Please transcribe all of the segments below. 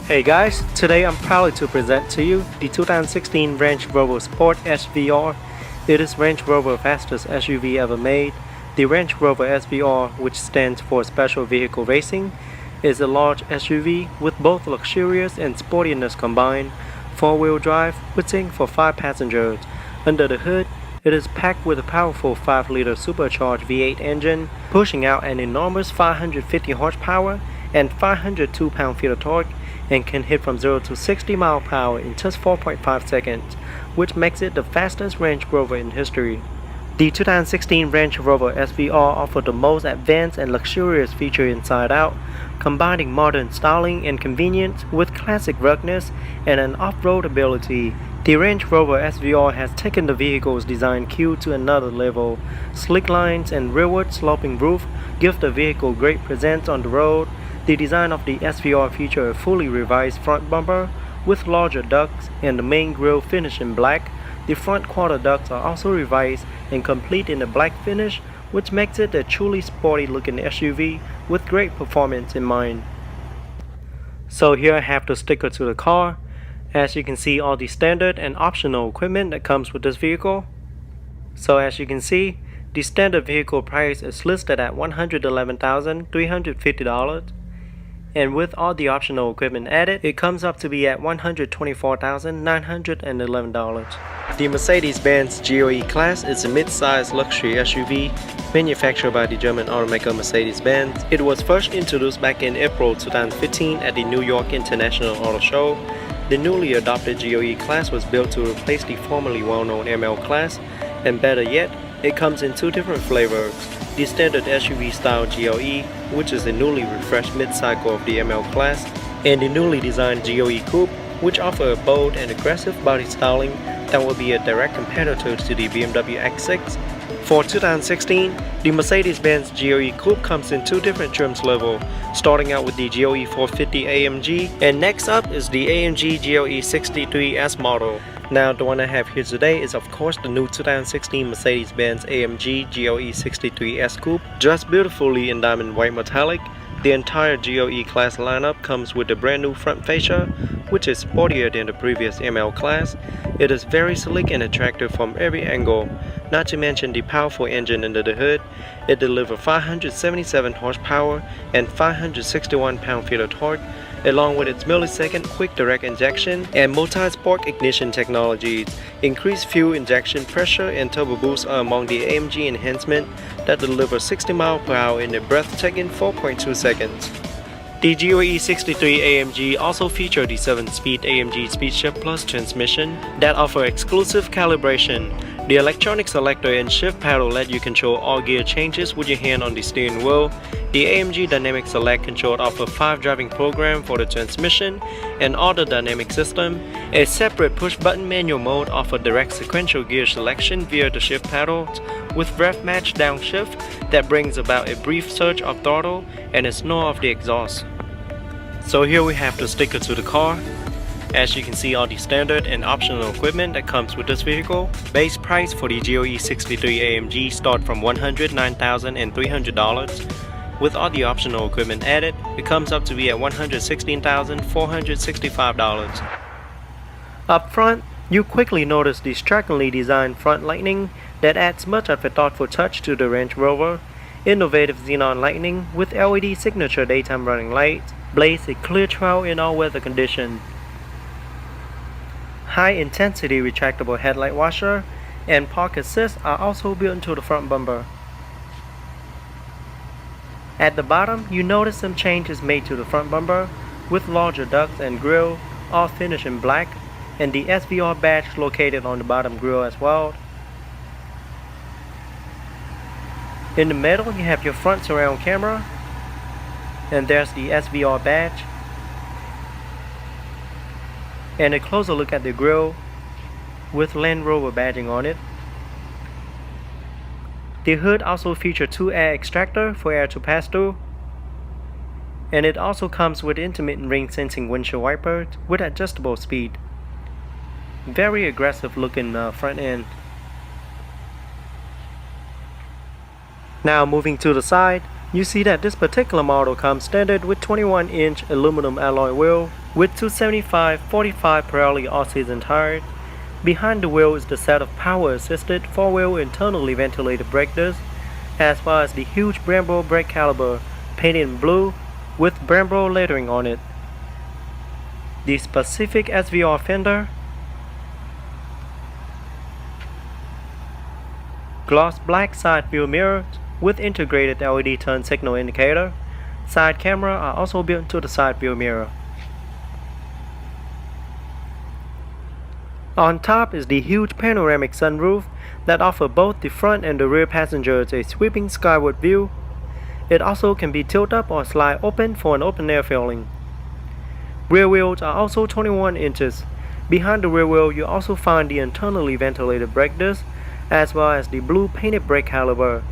Hey guys, today I'm proud to present to you the 2016 Range Rover Sport SVR. It is Range Rover's fastest SUV ever made. The Range Rover SVR, which stands for Special Vehicle Racing, is a large SUV with both luxurious and sportiness combined. Four-wheel drive, fitting for 5 passengers. Under the hood, it is packed with a powerful 5-liter supercharged V8 engine, pushing out an enormous 550 horsepower and 502 pound-feet of torque, and can hit from 0 to 60 miles per hour in just 4.5 seconds, which makes it the fastest Range Rover in history. The 2016 Range Rover SVR offers the most advanced and luxurious features inside out, combining modern styling and convenience with classic ruggedness and an off-road ability. The Range Rover SVR has taken the vehicle's design cue to another level. Slick lines and rearward sloping roof give the vehicle great presence on the road. The design of the SVR features a fully revised front bumper with larger ducts and the main grille finished in black. The front quarter ducts are also revised and complete in a black finish, which makes it a truly sporty looking SUV with great performance in mind. So here I have the sticker to the car. As you can see, all the standard and optional equipment that comes with this vehicle. So as you can see, the standard vehicle price is listed at $111,350. And with all the optional equipment added, it comes up to be at $124,911. The Mercedes-Benz GLE class is a mid-size luxury SUV manufactured by the German automaker Mercedes-Benz. It was first introduced back in April 2015 at the New York International Auto Show. The newly adopted GLE class was built to replace the formerly well-known ML class, and better yet, it comes in 2 different flavors. The standard SUV style GLE, which is a newly refreshed mid-cycle of the ML class, and the newly designed GLE Coupe, which offer a bold and aggressive body styling that will be a direct competitor to the BMW X6. For 2016, the Mercedes-Benz GLE Coupe comes in 2 different trim levels, starting out with the GLE 450 AMG, and next up is the AMG GLE63 S model. Now the one I have here today is of course the new 2016 Mercedes-Benz AMG GLE63 S Coupe, dressed beautifully in diamond white metallic. The entire GLE class lineup comes with a brand new front fascia, which is sportier than the previous ML class. It is very sleek and attractive from every angle, not to mention the powerful engine under the hood. It delivers 577 horsepower and 561 pound-feet of torque, along with its millisecond quick direct injection and multi-spark ignition technologies. Increased fuel injection pressure and turbo boost are among the AMG enhancement that deliver 60 miles per hour in a breathtaking 4.2 seconds. The GLE63 AMG also features the 7-speed AMG SpeedShift Plus transmission that offer exclusive calibration. The electronic selector and shift paddle let you control all gear changes with your hand on the steering wheel. The AMG Dynamic Select control offers 5 driving programs for the transmission and auto dynamic system. A separate push-button manual mode offers direct sequential gear selection via the shift paddle, with rev match downshift that brings about a brief surge of throttle and a snore of the exhaust. So here we have the sticker to the car. As you can see, all the standard and optional equipment that comes with this vehicle. Base price for the GLE63 AMG start from $109,300. With all the optional equipment added, it comes up to be at $116,465. Up front, you quickly notice the strikingly designed front lighting that adds much of a thoughtful touch to the Range Rover. Innovative xenon lighting with LED signature daytime running lights blaze a clear trail in all weather conditions. High-intensity retractable headlight washer and park assist are also built into the front bumper. At the bottom, you notice some changes made to the front bumper with larger ducts and grille, all finished in black, and the SVR badge located on the bottom grille as well. In the middle, you have your front surround camera, and there's the SVR badge. And a closer look at the grille with Land Rover badging on it. The hood also features 2 air extractors for air to pass through, and it also comes with intermittent rain sensing windshield wipers with adjustable speed. Very aggressive looking front end. Now moving to the side, you see that this particular model comes standard with 21-inch aluminum alloy wheel with 275/45 Pirelli all-season tires. Behind the wheel is the set of power-assisted 4-wheel internally ventilated brake discs, as well as the huge Brembo brake caliper painted in blue with Brembo lettering on it. The specific SVR fender, gloss black side view mirrors with integrated LED turn signal indicator. Side camera are also built into the side view mirror. On top is the huge panoramic sunroof that offers both the front and the rear passengers a sweeping skyward view. It also can be tilted up or slide open for an open air feeling. Rear wheels are also 21 inches. Behind the rear wheel you also find the internally ventilated brake disc as well as the blue painted brake caliper.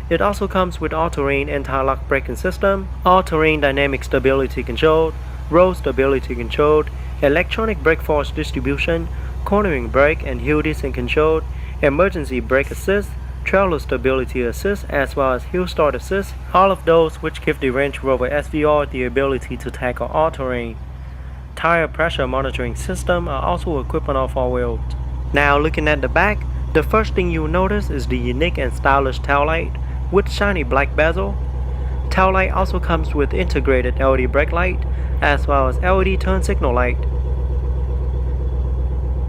It also comes with all-terrain anti-lock braking system, all-terrain dynamic stability control, road stability control, electronic brake force distribution, cornering brake and hill descent control, emergency brake assist, trailer stability assist as well as hill start assist, all of those which give the Range Rover SVR the ability to tackle all terrain. Tire pressure monitoring system are also equipped on all 4 wheels. Now looking at the back, the first thing you'll notice is the unique and stylish taillight with shiny black bezel. Taillight also comes with integrated LED brake light as well as LED turn signal light.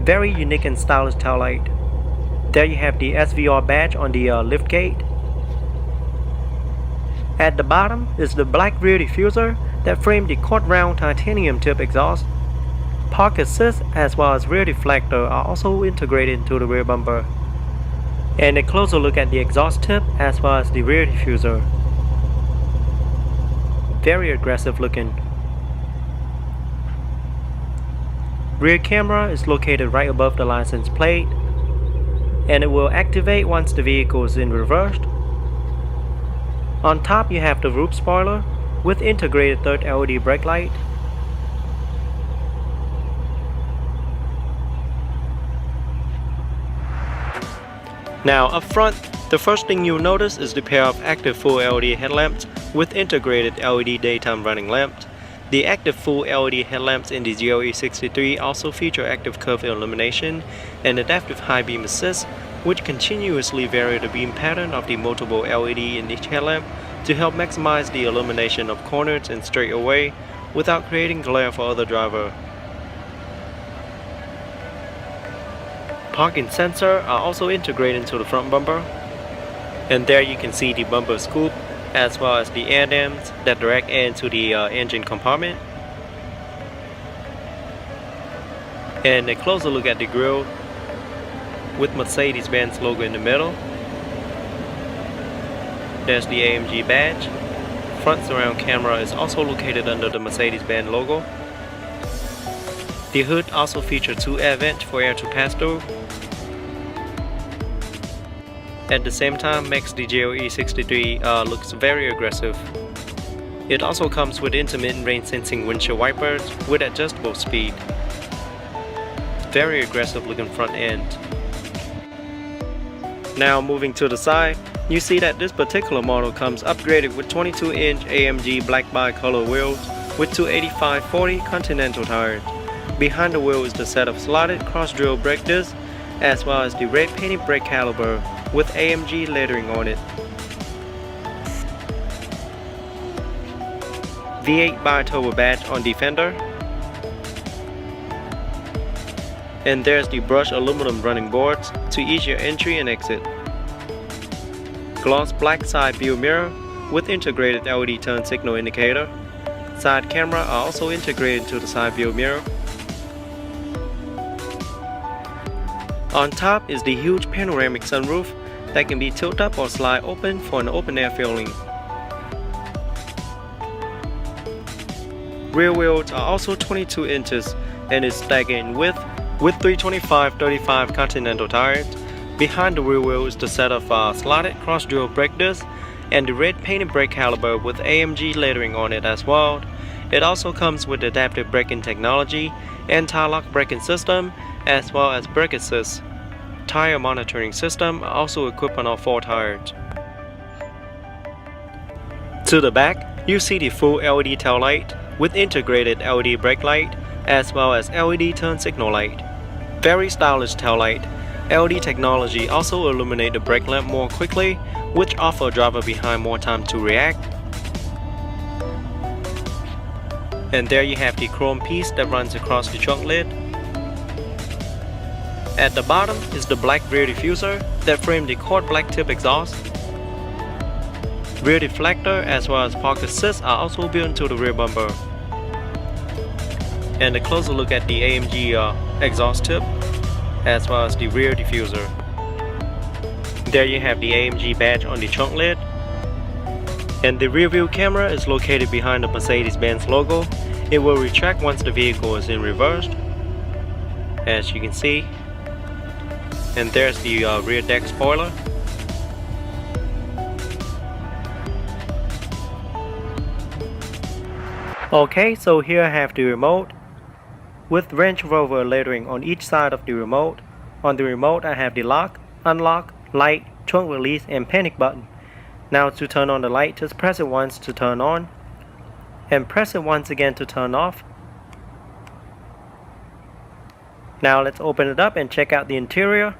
Very unique and stylish taillight. There you have the SVR badge on the liftgate. At the bottom is the black rear diffuser that framed the quad-round titanium tip exhaust. Park assist as well as rear deflector are also integrated into the rear bumper. And a closer look at the exhaust tip as well as the rear diffuser. Very aggressive looking. Rear camera is located right above the license plate, and it will activate once the vehicle is in reverse. On top you have the roof spoiler with integrated third LED brake light. Now up front, the first thing you'll notice is the pair of active full LED headlamps with integrated LED daytime running lamps. The active full LED headlamps in the GLE63 also feature active curve illumination and adaptive high beam assist, which continuously vary the beam pattern of the multiple LED in each headlamp to help maximize the illumination of corners and straightaway without creating glare for other drivers. Parking sensors are also integrated into the front bumper, and there you can see the bumper scoop as well as the air dams that direct air into the engine compartment. And a closer look at the grille with Mercedes-Benz logo in the middle. There's the AMG badge. Front surround camera is also located under the Mercedes-Benz logo. The hood also features 2 air vents for air to pass through. At the same time makes the GLE63 looks very aggressive. It also comes with intermittent rain sensing windshield wipers with adjustable speed. Very aggressive looking front end. Now moving to the side, you see that this particular model comes upgraded with 22-inch AMG black bi-color wheels with 285/40 Continental tires. Behind the wheel is the set of slotted cross-drill brake discs as well as the red painted brake caliper with AMG lettering on it. V8 bi-turbo badge on the fender. And there's the brushed aluminum running boards to ease your entry and exit. Gloss black side view mirror with integrated LED turn signal indicator. Side camera are also integrated into the side view mirror. On top is the huge panoramic sunroof that can be tilted up or slide open for an open air feeling. Rear wheels are also 22 inches and is staggered in width with 325/35 Continental tires. Behind the rear wheel is the set of slotted cross-drill brake discs and the red painted brake caliper with AMG lettering on it as well. It also comes with adaptive braking technology, anti-lock braking system, as well as brake assist. Tire monitoring system are also equipped on all 4 tires. To the back, you see the full LED tail light with integrated LED brake light, as well as LED turn signal light. Very stylish taillight. LED technology also illuminate the brake lamp more quickly, which offer driver behind more time to react. And there you have the chrome piece that runs across the trunk lid. At the bottom is the black rear diffuser that framed the quad black tip exhaust. Rear deflector as well as park assist are also built into the rear bumper. And a closer look at the AMG exhaust tip as well as the rear diffuser. There you have the AMG badge on the trunk lid. And the rear view camera is located behind the Mercedes-Benz logo. It will retract once the vehicle is in reverse, as you can see. And there's the rear deck spoiler. Okay, so here I have the remote with Range Rover lettering on each side of the remote. On the remote I have the lock, unlock, light, trunk release and panic button. Now to turn on the light, just press it once to turn on and press it once again to turn off. Now let's open it up and check out the interior.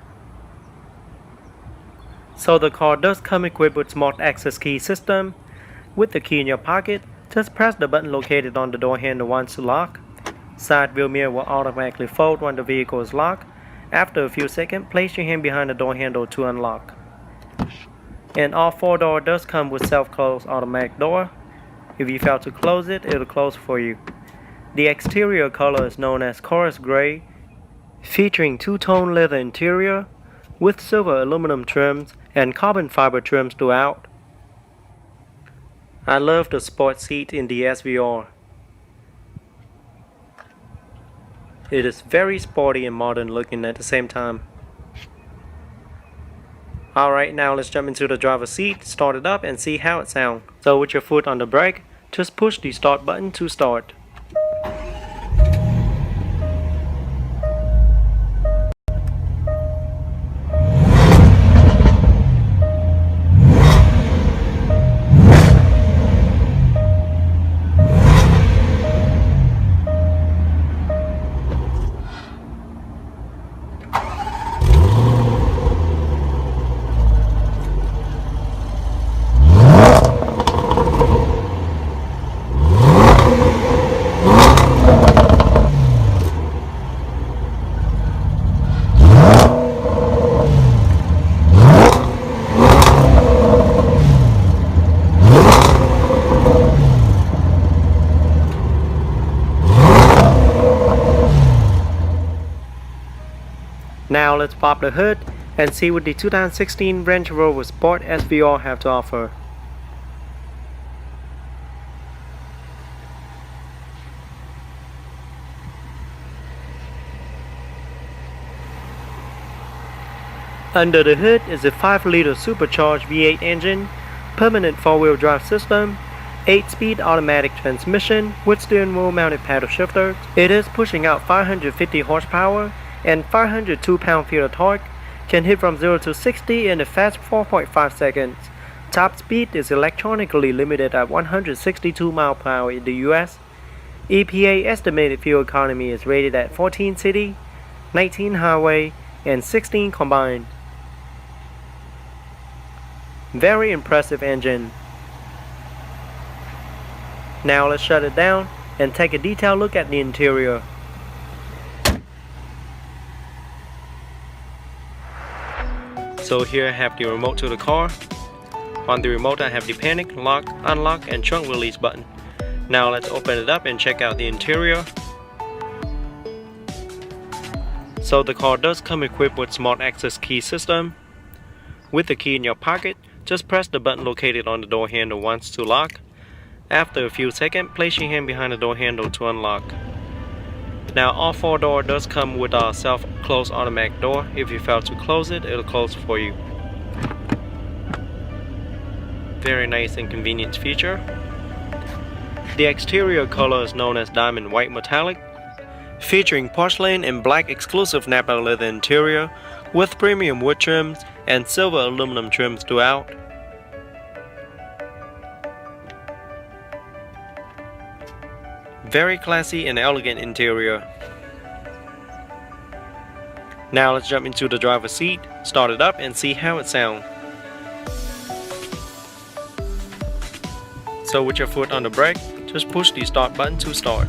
So the car does come equipped with smart access key system. With the key in your pocket, just press the button located on the door handle once to lock. Side view mirror will automatically fold when the vehicle is locked. After a few seconds, place your hand behind the door handle to unlock. And all 4 doors does come with self-close automatic door. If you fail to close it, it'll close for you. The exterior color is known as chorus gray, featuring two-tone leather interior with silver aluminum trims and carbon fiber trims throughout. I love the sport seat in the SVR. It is very sporty and modern looking at the same time. Alright, now let's jump into the driver's seat, start it up and see how it sounds. So with your foot on the brake, just push the start button to start. Now let's pop the hood and see what the 2016 Range Rover Sport SVR have to offer. Under the hood is a 5-liter supercharged V8 engine, permanent 4-wheel drive system, 8-speed automatic transmission with steering wheel mounted paddle shifter. It is pushing out 550 horsepower and 502 pound-feet of torque, can hit from 0 to 60 in a fast 4.5 seconds. Top speed is electronically limited at 162 miles per hour in the US. EPA estimated fuel economy is rated at 14 city, 19 highway, and 16 combined. Very impressive engine. Now let's shut it down and take a detailed look at the interior. So here I have the remote to the car. On the remote I have the panic, lock, unlock and trunk release button. Now let's open it up and check out the interior. So the car does come equipped with smart access key system. With the key in your pocket, just press the button located on the door handle once to lock. After a few seconds, place your hand behind the door handle to unlock. Now all 4 doors does come with a self-close automatic door. If you fail to close it, it'll close for you. Very nice and convenient feature. The exterior color is known as diamond white metallic, featuring porcelain and black exclusive Napa leather interior with premium wood trims and silver aluminum trims throughout. Very classy and elegant interior. Now let's jump into the driver's seat, start it up and see how it sounds. So with your foot on the brake, just push the start button to start.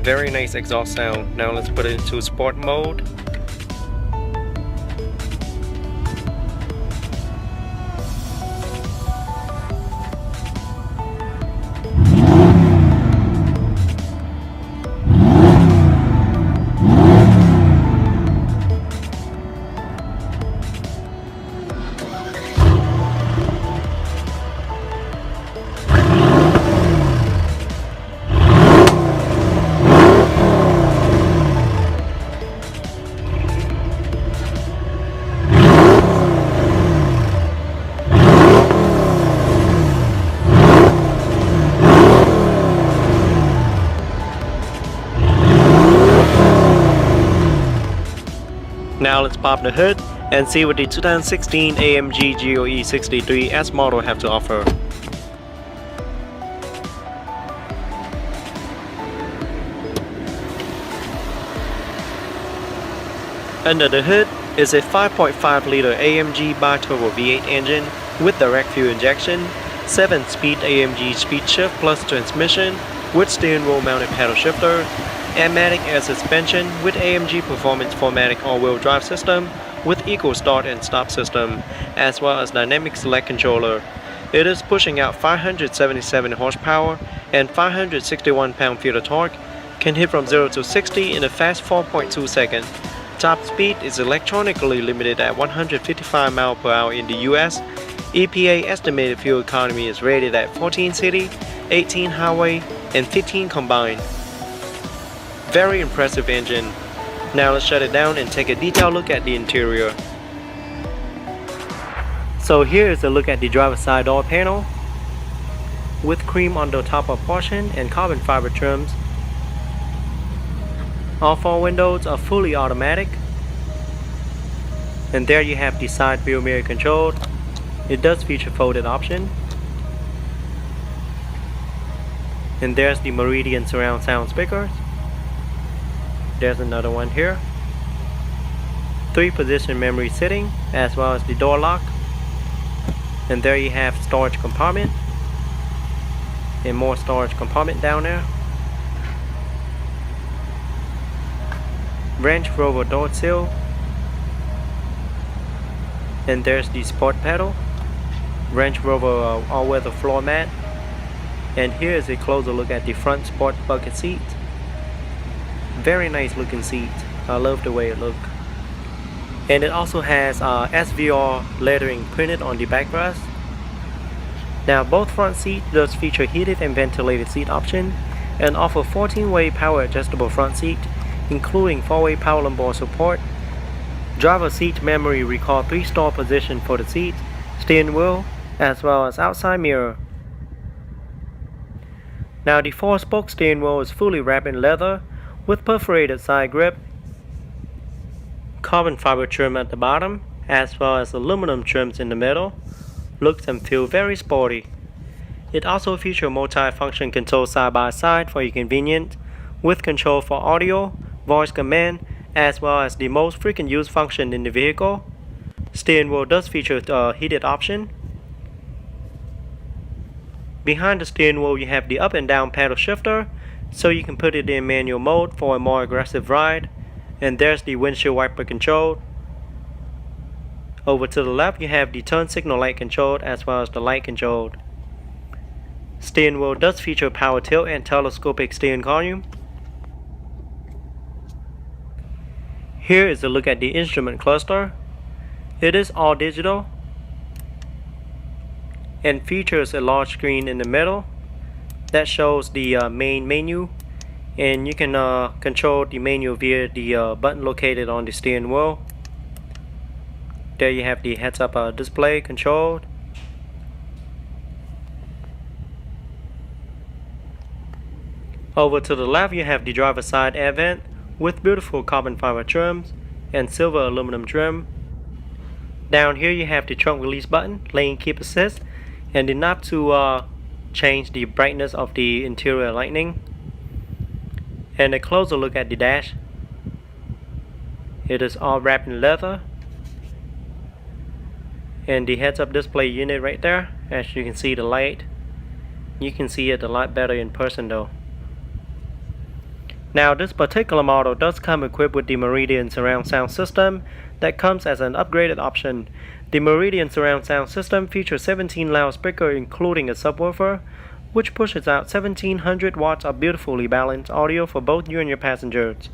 Very nice exhaust sound. Now let's put it into sport mode. Now let's pop the hood and see what the 2016 AMG GLE63 S model have to offer. Under the hood is a 5.5 liter AMG bi-turbo V8 engine with direct fuel injection, 7-speed AMG speed shift plus transmission with steering wheel mounted paddle shifter, Amatic air suspension with AMG Performance 4MATIC all-wheel drive system with eco start and stop system, as well as dynamic select controller. It is pushing out 577 horsepower and 561 pound-feet of torque, can hit from 0 to 60 in a fast 4.2 seconds. Top speed is electronically limited at 155 mph in the US. EPA estimated fuel economy is rated at 14 city, 18 highway, and 15 combined. Very impressive engine. Now let's shut it down and take a detailed look at the interior. So here is a look at the driver's side door panel with cream on the top of portion and carbon fiber trims. All 4 windows are fully automatic. And there you have the side view mirror control. It does feature folded option. And there's the Meridian surround sound speakers. There's another one here. 3-position memory sitting, as well as the door lock. And there you have storage compartment. And more storage compartment down there. Range Rover door sill. And there's the sport pedal. Range Rover all-weather floor mat. And here is a closer look at the front sport bucket seat. Very nice looking seat. I love the way it looks. And it also has SVR lettering printed on the backrest. Now both front seats does feature heated and ventilated seat option and offer 14-way power adjustable front seat, including 4-way power lumbar support. Driver seat memory recall 3-star position for the seat, steering wheel, as well as outside mirror. Now the 4-spoke steering wheel is fully wrapped in leather with perforated side grip, carbon fiber trim at the bottom, as well as aluminum trims in the middle. Looks and feel very sporty. It also features multi-function control side by side for your convenience, with control for audio, voice command, as well as the most frequent used function in the vehicle. Steering wheel does feature a heated option. Behind the steering wheel you have the up and down paddle shifter, so you can put it in manual mode for a more aggressive ride. And there's the windshield wiper control. Over to the left you have the turn signal light control as well as the light control. Steering wheel does feature power tilt and telescopic steering column. Here is a look at the instrument cluster. It is all digital and features a large screen in the middle that shows the main menu, and you can control the menu via the button located on the steering wheel. There you have the heads-up display controlled. Over to the left you have the driver's side air vent with beautiful carbon fiber trims and silver aluminum trim. Down here you have the trunk release button, lane keep assist, and the knob to change the brightness of the interior lighting. And a closer look at the dash. It is all wrapped in leather. And the heads-up display unit right there, as you can see the light. You can see it a lot better in person though. Now this particular model does come equipped with the Meridian surround sound system that comes as an upgraded option. The Meridian surround sound system features 17 loudspeakers including a subwoofer, which pushes out 1700 watts of beautifully balanced audio for both you and your passengers.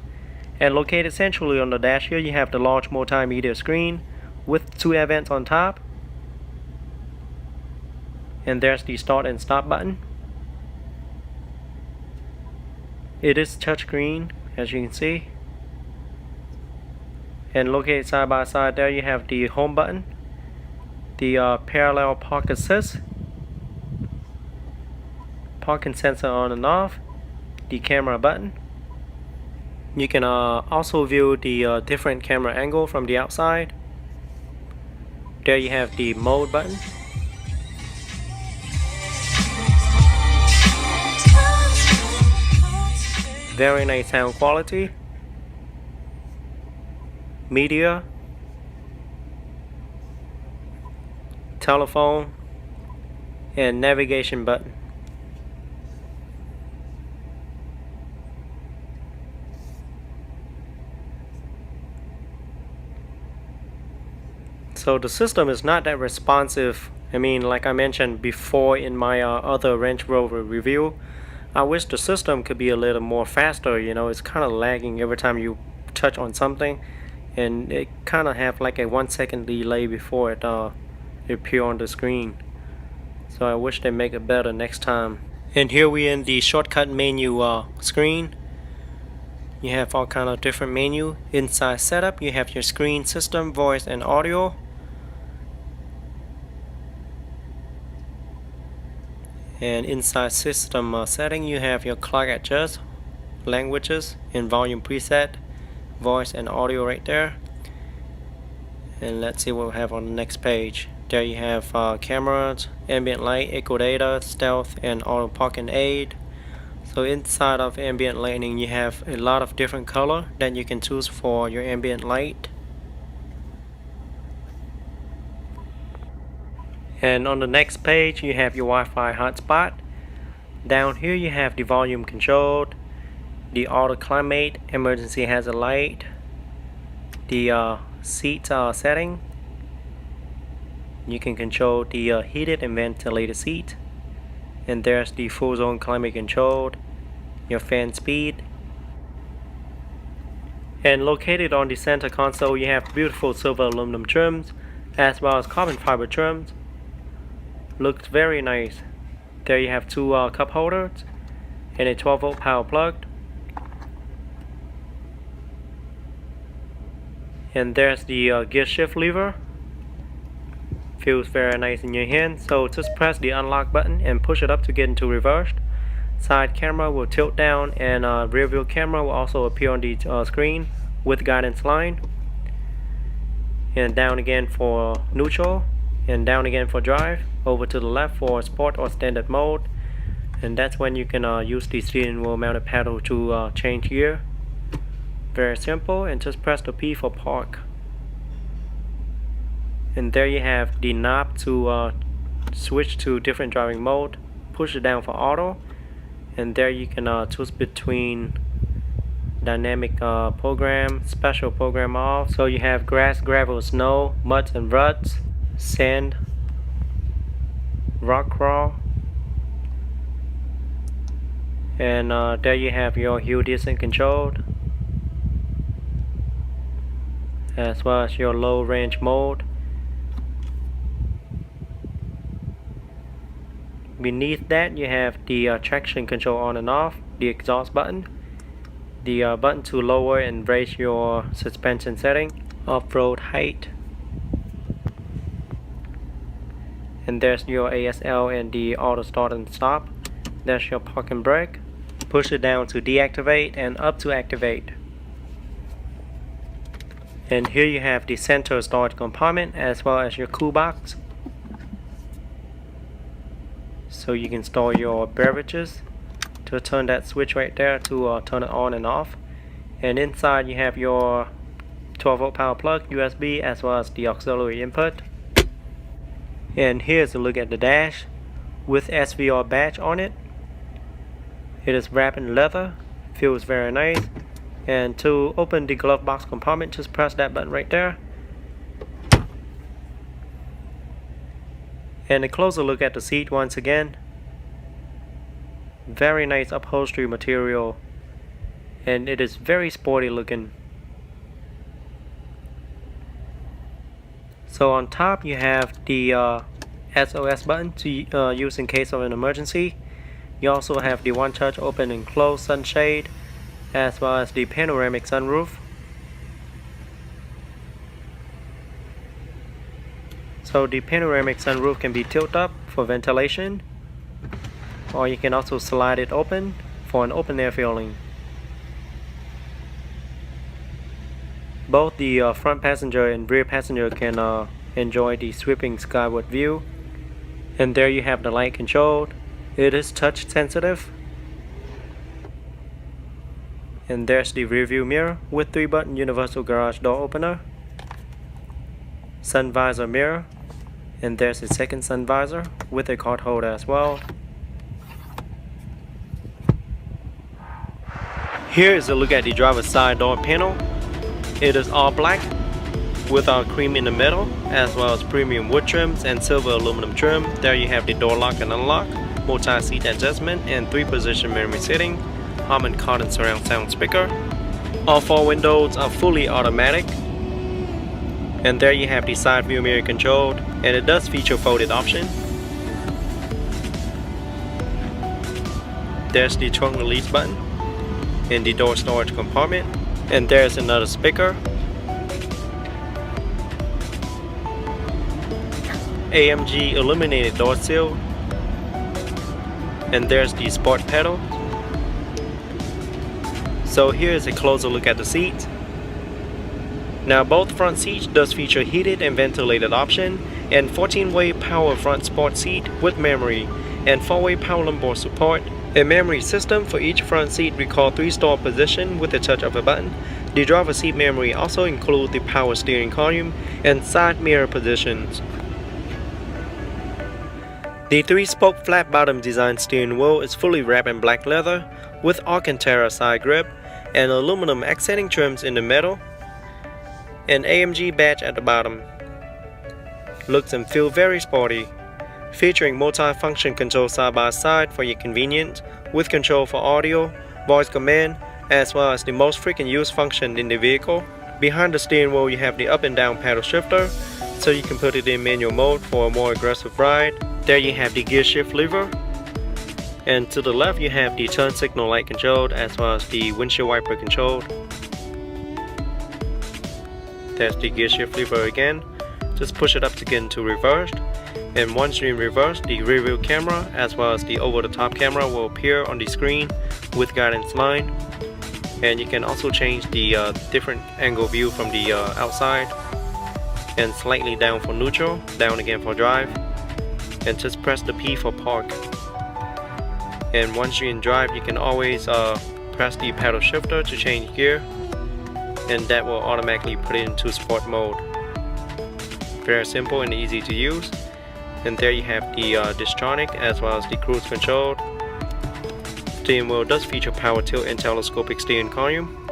And located centrally on the dash here you have the large multimedia screen with 2 air vents on top. And there's the start and stop button. It is touchscreen, as you can see. And located side by side there you have the home button, the parallel park assist, parking sensor on and off, the camera button. You can also view the different camera angle from the outside. There you have the mode button. Very nice sound quality. Media, telephone, and navigation button. So the system is not that responsive. I mean, like I mentioned before in my other Range Rover review, I wish the system could be a little more faster. You know, it's kind of lagging every time you touch on something, and it kind of have like a 1 second delay before it appear on the screen. So I wish they make it better next time. And here we in the shortcut menu screen. You have all kind of different menu. Inside setup you have your screen, system, voice, and audio. And inside system setting you have your clock adjust, languages, and volume preset, voice and audio right there. And let's see what we have on the next page. There you have cameras, ambient light, echo data, stealth, and auto parking aid. So inside of ambient lighting you have a lot of different color that you can choose for your ambient light. And on the next page you have your Wi-Fi hotspot. Down here you have the volume control, the auto climate, emergency hazard light, the seat setting. You can control the heated and ventilated seat. And there's the full zone climate control, your fan speed. And located on the center console you have beautiful silver aluminum trims as well as carbon fiber trims. Looks very nice. There you have 2 cup holders and a 12-volt power plug. And there's the gear shift lever. Feels very nice in your hand. So just press the unlock button and push it up to get into reverse. Side camera will tilt down, and rear view camera will also appear on the screen with guidance line. And down again for neutral, and down again for drive. Over to the left for sport or standard mode, and that's when you can use the steering wheel mounted pedal to change gear. Very simple. And just press the P for park. And there you have the knob to switch to different driving mode. Push it down for auto, and there you can choose between dynamic program, special program off. So you have grass, gravel, snow, muds and ruts, sand, rock crawl, and there you have your hill descent control as well as your low range mode. Beneath that you have the traction control on and off, the exhaust button, the button to lower and raise your suspension setting, off-road height. And there's your ASL and the auto start and stop. There's your park and brake. Push it down to deactivate and up to activate. And here you have the center storage compartment as well as your cool box. So you can store your beverages. To turn that switch right there to turn it on and off. And inside you have your 12-volt power plug, USB, as well as the auxiliary input. And here's a look at the dash with SVR badge on it. It is wrapped in leather, feels very nice. And to open the glove box compartment, just press that button right there. And a closer look at the seat once again. Very nice upholstery material, and it is very sporty looking. So on top you have the SOS button to use in case of an emergency. You also have the one touch open and close sunshade, as well as the panoramic sunroof. So the panoramic sunroof can be tilted up for ventilation, or you can also slide it open for an open air feeling. Both the front passenger and rear passenger can enjoy the sweeping skyward view. And there you have the light control. It is touch sensitive. And there's the rear view mirror with 3-button universal garage door opener, sun visor mirror, and there's a second sun visor with a card holder as well. Here is a look at the driver's side door panel. It is all black with our cream in the middle, as well as premium wood trims and silver aluminum trim. There you have the door lock and unlock, multi-seat adjustment, and 3-position memory seating, Harman Kardon surround sound speaker. All 4 windows are fully automatic. And there you have the side view mirror control, and it does feature folded option. There's the trunk release button in the door storage compartment, and there's another speaker. AMG illuminated door sill, and there's the sport pedal. So here's a closer look at the seats. Now both front seats does feature heated and ventilated option, and 14-way power front sport seat with memory, and 4-way power lumbar support. A memory system for each front seat recall 3-star position with the touch of a button. The driver seat memory also includes the power steering column and side mirror positions. The 3-spoke flat bottom design steering wheel is fully wrapped in black leather with Alcantara side grip and aluminum accenting trims in the middle, and AMG badge at the bottom. Looks and feel very sporty, featuring multi-function control side by side for your convenience, with control for audio, voice command, as well as the most frequent used function in the vehicle. Behind the steering wheel you have the up and down paddle shifter, so you can put it in manual mode for a more aggressive ride. There you have the gear shift lever, and to the left you have the turn signal light control as well as the windshield wiper control. There's the gear shift lever again. Just push it up to get into reverse, and once you're in reverse, the rear view camera as well as the over the top camera will appear on the screen with guidance line. And you can also change the different angle view from the outside, and slightly down for neutral, down again for drive, and just press the P for park. And once you're in drive, you can always press the paddle shifter to change gear, and that will automatically put it into sport mode. Very simple and easy to use. And there you have the Distronic as well as the cruise control. Steering wheel does feature power tilt and telescopic steering column.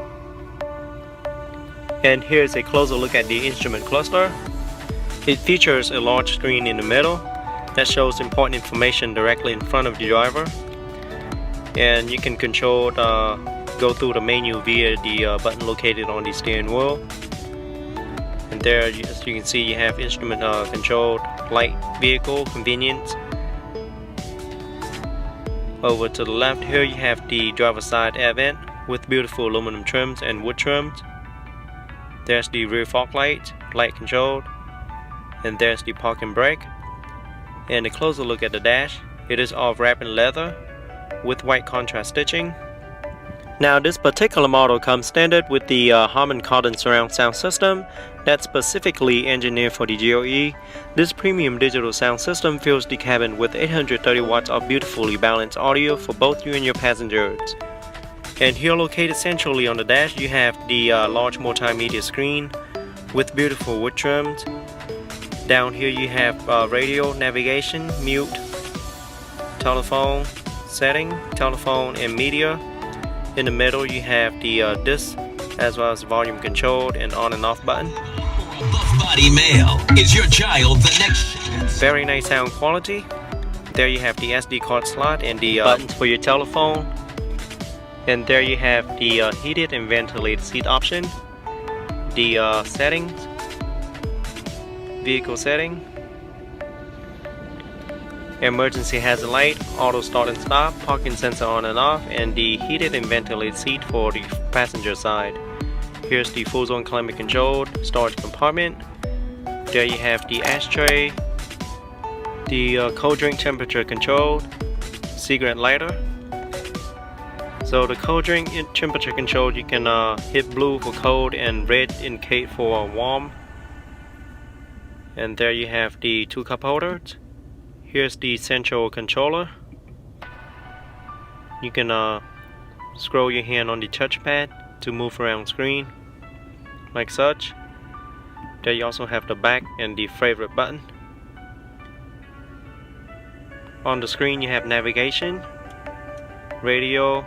And here's a closer look at the instrument cluster. It features a large screen in the middle that shows important information directly in front of the driver. And you can control go through the menu via the button located on the steering wheel. And there, as you can see, you have instrument control, light, vehicle, convenience. Over to the left here you have the driver's side air vent with beautiful aluminum trims and wood trims. There's the rear fog light, light control, and there's the parking brake. And a closer look at the dash. It is all wrapped in leather with white contrast stitching. Now this particular model comes standard with the Harman Kardon surround sound system that's specifically engineered for the GLE. This premium digital sound system fills the cabin with 830 watts of beautifully balanced audio for both you and your passengers. And here located centrally on the dash you have the large multimedia screen with beautiful wood trims. Down here you have radio, navigation, mute, telephone, setting, telephone and media. In the middle you have the disc as well as volume controlled and on and off button. Buff body male, is your child the next? Very nice sound quality. There you have the SD card slot and the buttons for your telephone. And there you have the heated and ventilated seat option. The settings, vehicle setting, emergency hazard light, auto start and stop, parking sensor on and off, and the heated and ventilated seat for the passenger side. Here's the full zone climate controlled storage compartment. There you have the ashtray, the cold drink temperature controlled, cigarette lighter. So the cold drink temperature controlled, you can hit blue for cold and red indicate for warm. And there you have the 2 cup holders. Here's the central controller. You can scroll your hand on the touchpad to move around screen like such. There you also have the back and the favorite button. On the screen you have navigation, radio.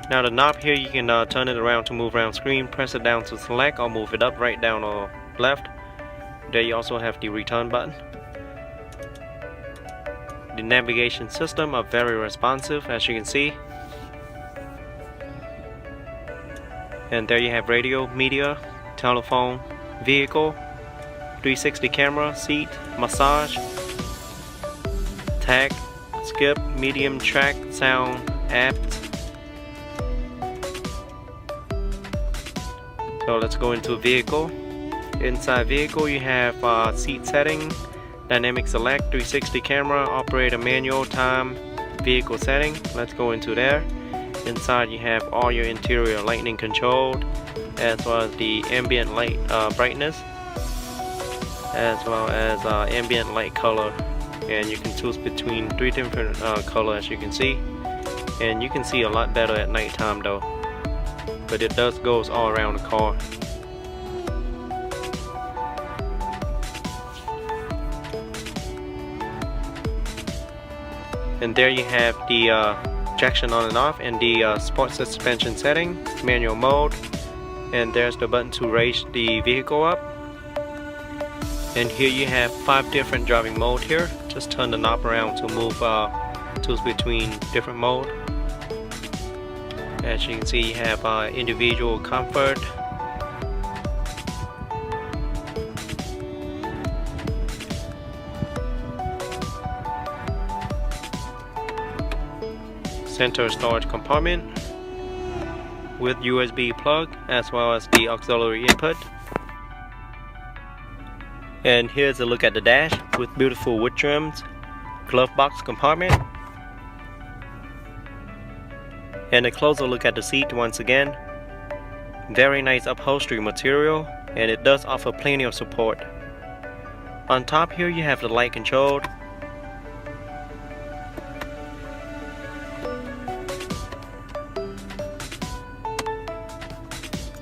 Now the knob here, you can turn it around to move around screen, press it down to select or move it up, right, down or left. There you also have the return button. The navigation system are very responsive, as you can see. And there you have radio, media, telephone, vehicle, 360 camera, seat, massage, tag, skip, medium, track, sound, apps. So let's go into vehicle. Inside vehicle you have seat setting, dynamic select, 360 camera, operator manual, time, vehicle setting. Let's go into there. Inside you have all your interior lighting controlled, as well as the ambient light brightness, as well as ambient light color. And you can choose between 3 different colors, as you can see. And you can see a lot better at nighttime though. But it does goes all around the car. And there you have the traction on and off, and the sport suspension setting, manual mode. And there's the button to raise the vehicle up. And here you have 5 different driving mode here. Just turn the knob around to move choose between different mode. As you can see, you have individual comfort, center storage compartment with USB plug as well as the auxiliary input. And here's a look at the dash with beautiful wood trims, glove box compartment, and a closer look at the seat once again. Very nice upholstery material, and it does offer plenty of support. On top here you have the light controlled,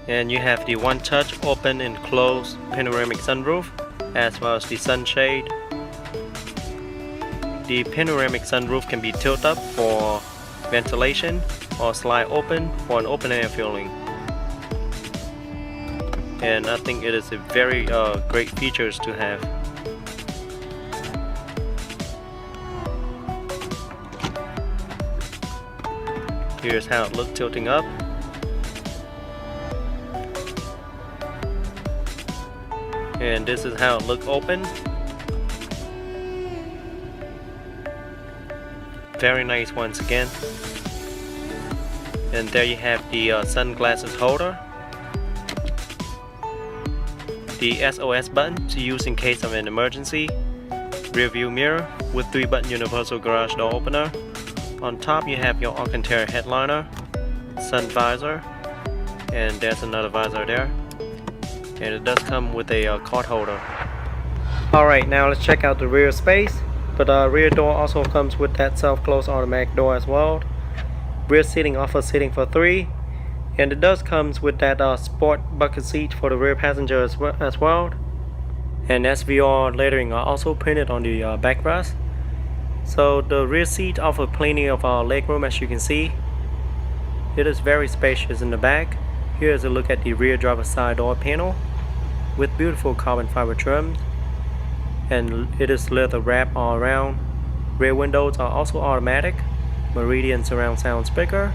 and you have the one-touch open and close panoramic sunroof, as well as the sunshade. The panoramic sunroof can be tilted up for ventilation or slide open for an open air feeling. And I think it is a very great features to have. Here's how it looks tilting up. And this is how it looks open. Very nice once again. And there you have the sunglasses holder, the SOS button to use in case of an emergency, rear view mirror with 3-button universal garage door opener. On top you have your Alcantara headliner, sun visor, and there's another visor there, and it does come with a card holder. Alright, now let's check out the rear space. But the rear door also comes with that self-close automatic door as well. Rear seating offers seating for 3, and it does comes with that sport bucket seat for the rear passenger as well. And SVR lettering are also printed on the backrest. So the rear seat offers plenty of leg room, as you can see. It is very spacious in the back. Here is a look at the rear driver's side door panel with beautiful carbon fiber trim, and it is leather wrap all around. Rear windows are also automatic. Meridian surround sound speaker.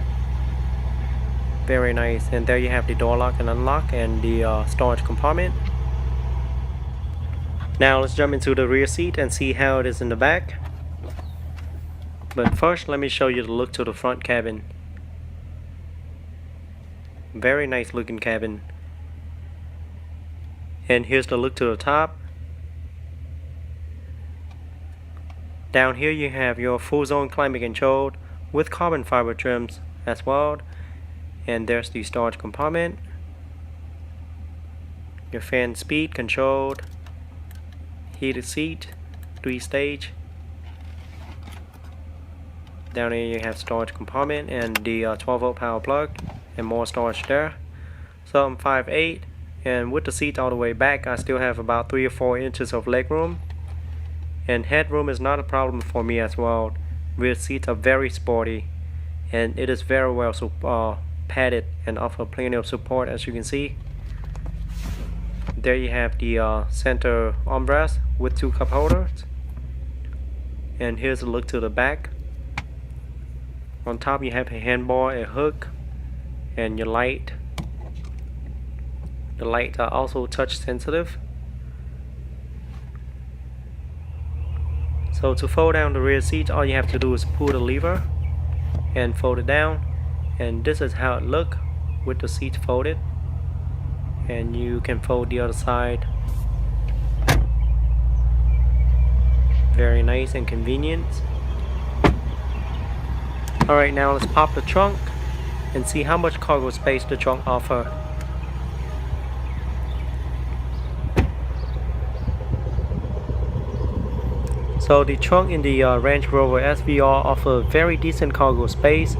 Very nice. And there you have the door lock and unlock and the storage compartment. Now let's jump into the rear seat and see how it is in the back. But first, let me show you the look to the front cabin. Very nice looking cabin. And here's the look to the top. Down here you have your full zone climate control with carbon fiber trims as well. And there's the storage compartment. Your fan speed controlled. Heated seat, 3-stage. Down here you have storage compartment and the 12-volt power plug and more storage there. So I'm 5'8", and with the seat all the way back, I still have about 3 or 4 inches of leg room. And headroom is not a problem for me as well. Rear seats are very sporty, and it is very well padded and offer plenty of support, as you can see. There you have the center armrest with 2 cup holders. And here's a look to the back. On top you have a handbar, a hook, and your light. The lights are also touch sensitive. So to fold down the rear seat, all you have to do is pull the lever and fold it down, and this is how it looks with the seat folded. And you can fold the other side. Very nice and convenient. Alright, now let's pop the trunk and see how much cargo space the trunk offers. So the trunk in the Range Rover SVR offers very decent cargo space,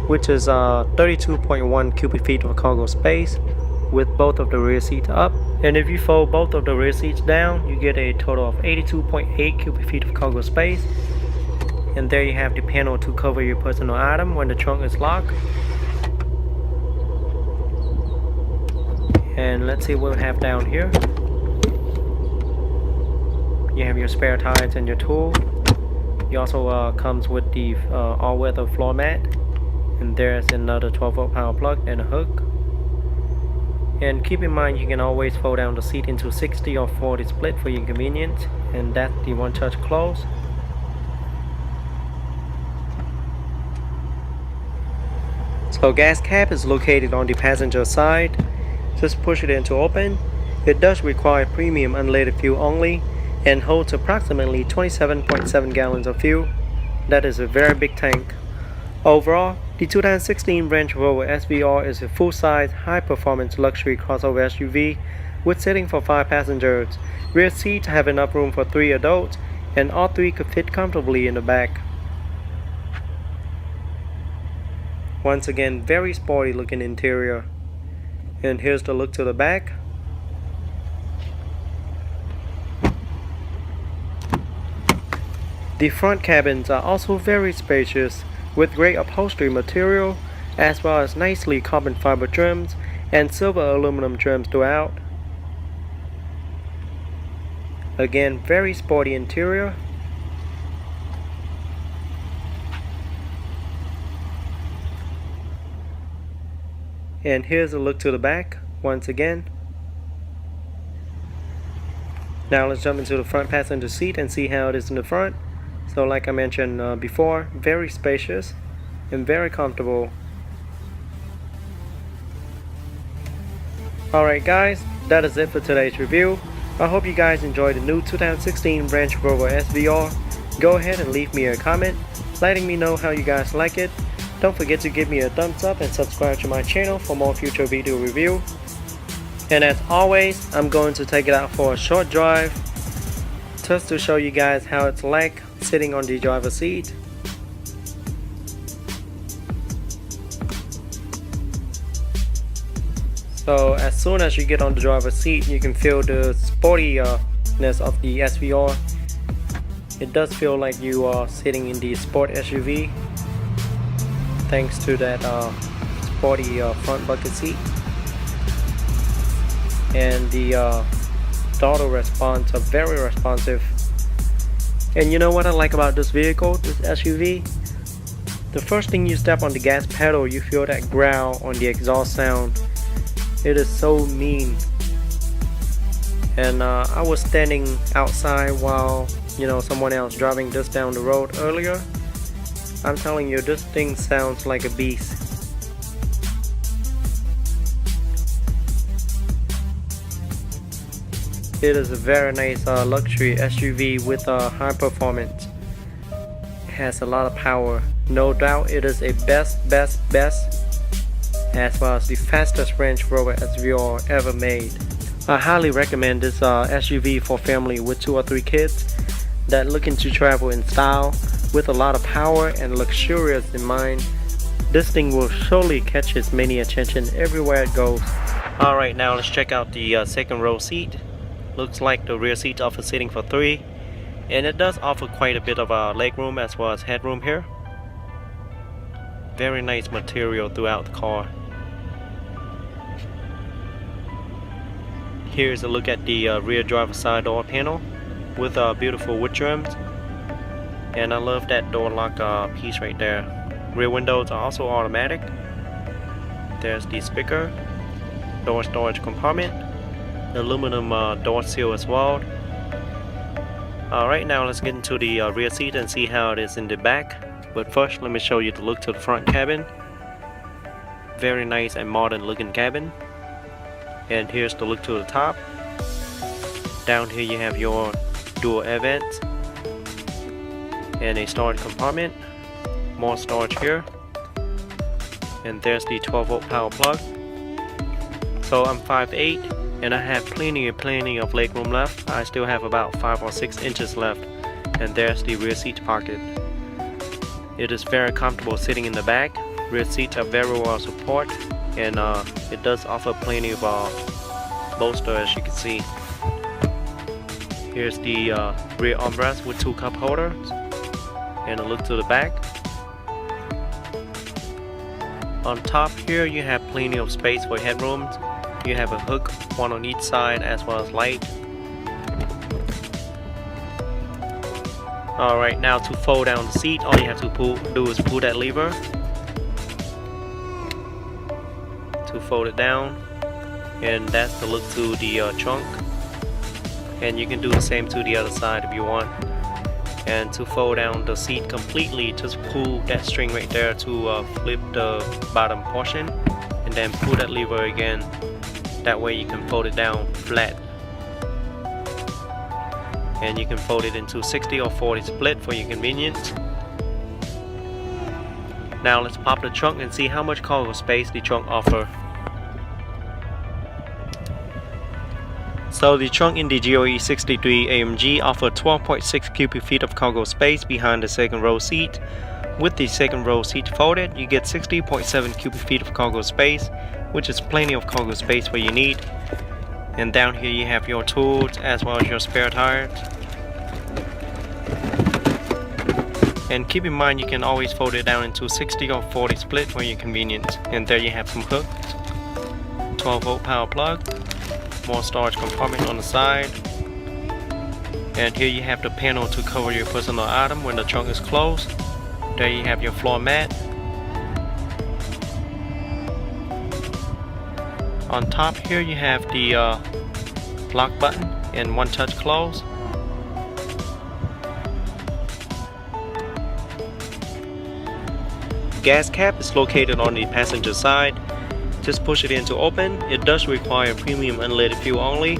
which is 32.1 cubic feet of cargo space with both of the rear seats up. And if you fold both of the rear seats down, you get a total of 82.8 cubic feet of cargo space. And there you have the panel to cover your personal item when the trunk is locked. And let's see what we have down here. You have your spare tires and your tool. You also comes with the all-weather floor mat. And there's another 12-volt power plug and a hook. And keep in mind, you can always fold down the seat into 60 or 40 split for your convenience. And that's the one-touch close. So gas cap is located on the passenger side. Just push it into open. It does require premium unleaded fuel only and holds approximately 27.7 gallons of fuel. That is a very big tank. Overall, the 2016 Range Rover SVR is a full-size, high-performance luxury crossover SUV with seating for 5 passengers. Rear seats have enough room for 3 adults, and all 3 could fit comfortably in the back. Once again, very sporty looking interior. And here's the look to the back. The front cabins are also very spacious with great upholstery material as well as nicely carbon fiber trims and silver aluminum trims throughout. Again, very sporty interior. And here's a look to the back once again. Now let's jump into the front passenger seat and see how it is in the front. So like I mentioned before, very spacious and very comfortable. Alright guys, that is it for today's review. I hope you guys enjoyed the new 2016 Range Rover SVR. Go ahead and leave me a comment letting me know how you guys like it. Don't forget to give me a thumbs up and subscribe to my channel for more future video review. And as always, I'm going to take it out for a short drive just to show you guys how it's like sitting on the driver's seat. So as soon as you get on the driver's seat, you can feel the sportiness of the SVR. It does feel like you are sitting in the sport SUV thanks to that sporty front bucket seat. And the throttle response are very responsive. And you know what I like about this vehicle, this SUV? The first thing you step on the gas pedal, you feel that growl on the exhaust sound. It is so mean. And I was standing outside while someone else driving this down the road earlier. I'm telling you, this thing sounds like a beast. It is a very nice luxury SUV with high performance. It has a lot of power. No doubt it is a best as well as the fastest Range Rover SVR ever made. I highly recommend this SUV for family with 2 or 3 kids that looking to travel in style with a lot of power and luxurious in mind. This thing will surely catch its many attention everywhere it goes. Alright, now let's check out the second row seat. Looks like the rear seats offer seating for 3, and it does offer quite a bit of leg room as well as headroom here. Very nice material throughout the car. Here's a look at the rear driver's side door panel with beautiful wood trims. And I love that door lock piece right there. Rear windows are also automatic. There's the speaker, door storage compartment, aluminum door seal as well. Alright, now let's get into the rear seat and see how it is in the back. But first, let me show you the look to the front cabin. Very nice and modern looking cabin. And here's the look to the top. Down here you have your dual air vents and a storage compartment. More storage here. And there's the 12-volt power plug. So I'm 5'8" and I have plenty of leg room left. I still have about 5 or 6 inches left. And there's the rear seat pocket. It is very comfortable sitting in the back. Rear seats are very well supported, and it does offer plenty of bolster, as you can see. Here's the rear armrest with 2 cup holders and a look to the back. On top here you have plenty of space for headrooms. You have a hook, one on each side as well as light. Alright, now to fold down the seat, all you have to do is pull that lever to fold it down, and that's the look to the trunk. And you can do the same to the other side if you want. And to fold down the seat completely, just pull that string right there to flip the bottom portion, and then pull that lever again. That way you can fold it down flat. And you can fold it into 60 or 40 split for your convenience. Now let's pop the trunk and see how much cargo space the trunk offers. So the trunk in the GLE63 AMG offers 12.6 cubic feet of cargo space behind the second row seat. With the second row seat folded, you get 60.7 cubic feet of cargo space, which is plenty of cargo space for your need. And down here you have your tools as well as your spare tires. And keep in mind you can always fold it down into 60 or 40 split for your convenience. And there you have some hooks, 12-volt power plug, more storage compartment on the side. And here you have the panel to cover your personal item when the trunk is closed. There you have your floor mat. On top here you have the lock button and one touch close. Gas cap is located on the passenger side. Just push it in to open. It does require premium unleaded fuel only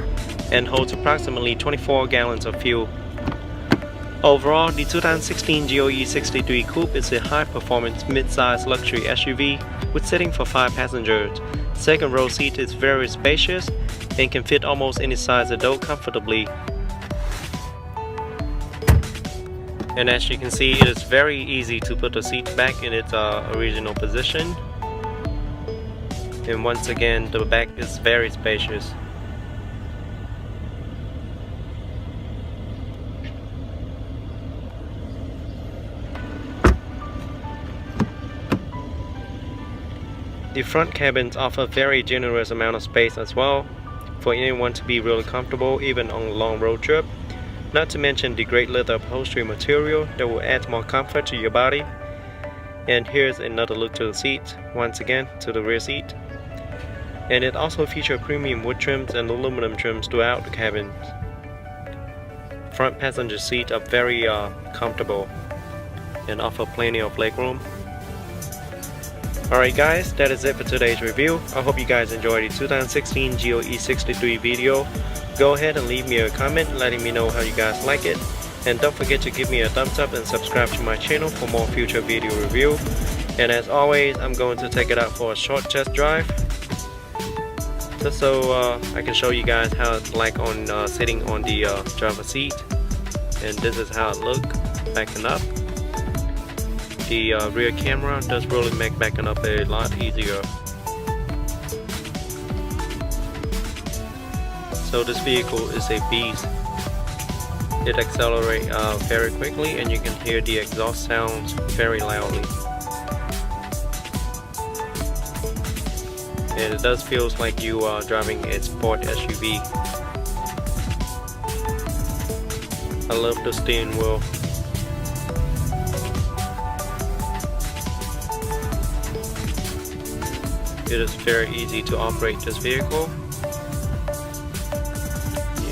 and holds approximately 24 gallons of fuel. Overall, the 2016 GLE63 Coupe is a high-performance mid-size luxury SUV with seating for 5 passengers. Second row seat is very spacious and can fit almost any size adult comfortably. And as you can see, it is very easy to put the seat back in its original position. And once again, the back is very spacious. The front cabins offer very generous amount of space as well for anyone to be really comfortable even on a long road trip. Not to mention the great leather upholstery material that will add more comfort to your body. And here's another look to the seat, once again to the rear seat. And it also features premium wood trims and aluminum trims throughout the cabin. Front passenger seats are very comfortable and offer plenty of legroom. Alright guys, that is it for today's review. I hope you guys enjoyed the 2016 GLE63 video. Go ahead and leave me a comment letting me know how you guys like it. And don't forget to give me a thumbs up and subscribe to my channel for more future video review. And as always, I'm going to take it out for a short test drive, just so I can show you guys how it's like on sitting on the driver's seat. And this is how it looks backing up. The rear camera does really make backing up a lot easier. So this vehicle is a beast. It accelerates very quickly and you can hear the exhaust sounds very loudly. And it does feel like you are driving a sport SUV. I love the steering wheel. It is very easy to operate this vehicle,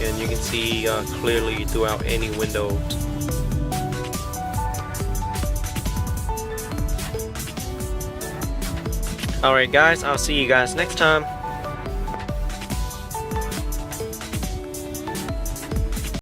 and you can see clearly throughout any windows. Alright guys, I'll see you guys next time.